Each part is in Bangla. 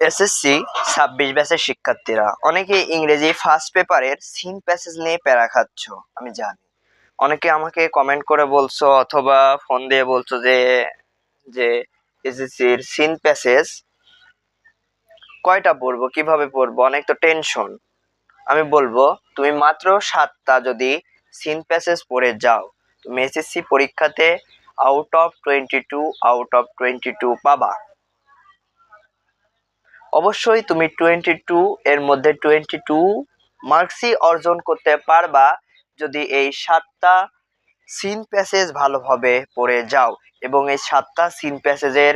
এসএসসি ২৬ ব্যাচের শিক্ষার্থীরা অনেকে ইংরেজি ফার্স্ট পেপারের সিন প্যাসেজ নিয়ে প্যারা খাচ্ছ, আমি জানি। অনেকে আমাকে কমেন্ট করে বলছো অথবা ফোন দিয়ে বলছো যে যে এসএসসির সিন প্যাসেজ কয়টা পড়বো, কিভাবে পড়বো, অনেক তো টেনশন। আমি বলবো তুমি মাত্র 7টা যদি সিন প্যাসেজ পড়ে যাও, তুমি এসএসসি পরীক্ষাতে আউট অফ 22 পাবা। অবশ্যই তুমি 22 এর মধ্যে 22 মার্কসই অর্জন করতে পারবা যদি এই 7টা সিন প্যাসেজ ভালোভাবে পড়ে যাও। এবং এই 7টা সিন প্যাসেজের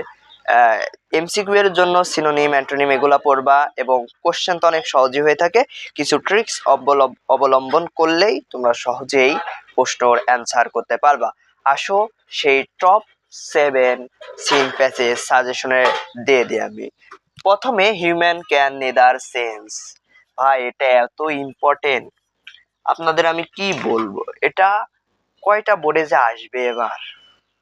এমসিকিউ এর জন্য সিনোনিম অ্যান্টোনিম এগুলা পড়বা, এবং কোশ্চেন তো অনেক সহজই হয়ে থাকে। কিছু ট্রিক্স অবলম্বন করলেই তোমরা সহজেই প্রশ্নের অ্যান্সার করতে পারবা। আসো সেই টপ 7 সিন প্যাসেজ সাজেশনে দিয়ে দিই আমি। প্রথমে হিউম্যান ক্যান নেদার সেন্স। ভাই এটা এত ইম্পর্টেন্ট, আপনাদের আমি কি বলবো। এটা কয়টা বোর্ডে যে আসবে এবার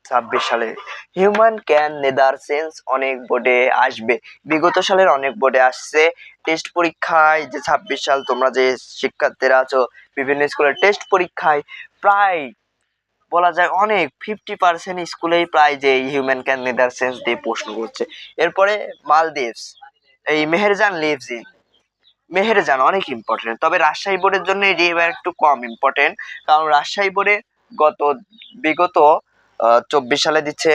26 সালে, হিউম্যান ক্যান নেদার সেন্স অনেক বোর্ডে আসবে। বিগত সালের অনেক বোর্ডে আসছে। টেস্ট পরীক্ষায় যে 26 সাল তোমরা যে শিক্ষার্থীরা আছো বিভিন্ন স্কুলের টেস্ট পরীক্ষায় প্রায় বলা যায় অনেক 50% স্কুলেই প্রায় যে হিউম্যান ক্যান নেদার সেন্স দিয়ে প্রশ্ন করছে। এরপরে মালদ্বীপস, এই মেহেরজান লিভস ইন, মেহেরজান অনেক ইম্পর্টেন্ট। তবে রাজশাহী বোর্ডের জন্য এটি এবার একটু কম ইম্পর্টেন্ট, কারণ রাজশাহী বোর্ডে বিগত 24 সালে দিচ্ছে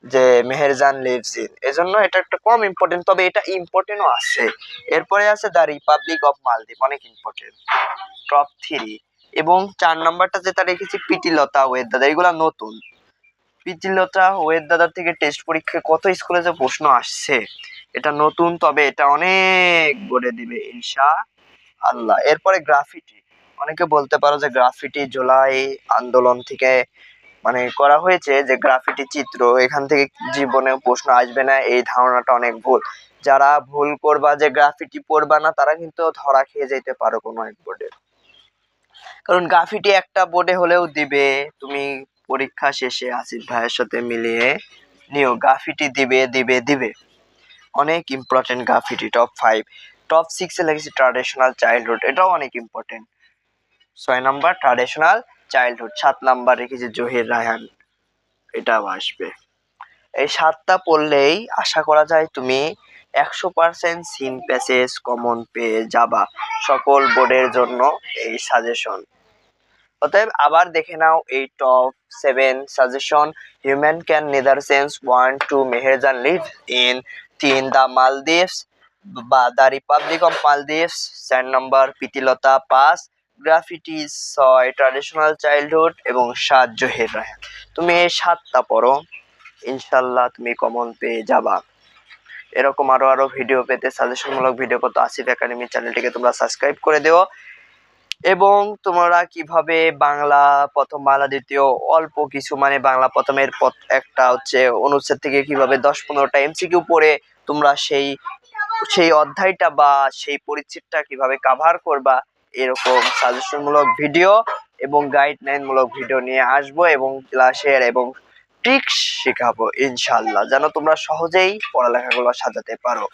যে মেহেরজান লিভস ইন, এজন্য এটা একটা কম ইম্পর্টেন্ট, তবে এটা ইম্পর্টেন্টও আছে। এরপরে আছে দ্য রিপাবলিক অফ মালদ্বীপ, অনেক ইম্পর্টেন্ট, টপ 3। এবং 4 নাম্বারটা যেটা রেখেছি প্রীতিলতা ওয়েদাদার, এগুলা নতুন। প্রীতিলতা ওয়েদাদার থেকে টেস্ট পরীক্ষায় কত স্কুলে যে প্রশ্ন আসছে, এটা নতুন, তবে এটা অনেক বোর্ডে দিবে ইনশাআল্লাহ। এরপরে গ্রাফিটি, অনেকে বলতে পারো যে গ্রাফিটি জুলাই আন্দোলন থেকে মানে করা হয়েছে, যে গ্রাফিটি চিত্র এখান থেকে জীবনে প্রশ্ন আসবে না, এই ধারণাটা অনেক ভুল। যারা ভুল করবা যে গ্রাফিটি পড়বা না, তারা কিন্তু ধরা খেয়ে যেতে পারো কোনো এক বোর্ডে, কারণ গ্রাফিটি একটা বোর্ডে হলেও দিবে। তুমি পরীক্ষা শেষে আসিফ ভাইয়ের সাথে মিলিয়ে নিও, গ্রাফিটি দিবে দিবে দিবে, অনেক ইম্পর্টেন্ট গ্রাফিটি। টপ 5, টপ 6 এ লেগেছে ট্র্যাডিশনাল চাইল্ডহুড, এটাও অনেক important. 6 number traditional childhood. 7 number রেখেছে জহির রায়হান, এটাও আসবে। এই 7টা পড়লেই আশা করা যায় তুমি 100% সিন প্যাসেজ কমন পেয়ে যাবা সকল বোর্ডের জন্য এই সাজেশন। অতএব আবার দেখে নাও এই top 7 suggestion. Human can neither sense 1 2 Meherjaan live in, 3 the Maldives বা the republic of Maldives, 4 number Pritilata, 5 graffiti, 6 traditional childhood এবং 7 জহির রায়হান। তুমি এই 7টা পড়ো, ইনশাল্লাহ তুমি কমন পেয়ে যাবা। এরকম আরো ভিডিও পেতে সাজেশনমূলক ভিডিও পেতে আসিফ একাডেমি চ্যানেলটিকে তোমরা সাবস্ক্রাইব করে দিও। এবং তোমরা কিভাবে বাংলা প্রথম বাংলা দ্বিতীয় অল্প কিছু মানে বাংলা প্রথমের একটা হচ্ছে অনুচ্ছেদ থেকে কিভাবে 10-15টা এমসিকিউ পড়ে তোমরা সেই অধ্যায়টা বা সেই পরিচ্ছেদটা কিভাবে কভার করবা, এরকম সাজেশনমূলক ভিডিও এবং গাইডলাইন মূলক ভিডিও নিয়ে আসবো, এবং ক্লাসের এবং ট্রিক্স শেখাবো ইনশাআল্লাহ, যেন তোমরা সহজেই পড়ালেখাগুলো সাজাতে পারো।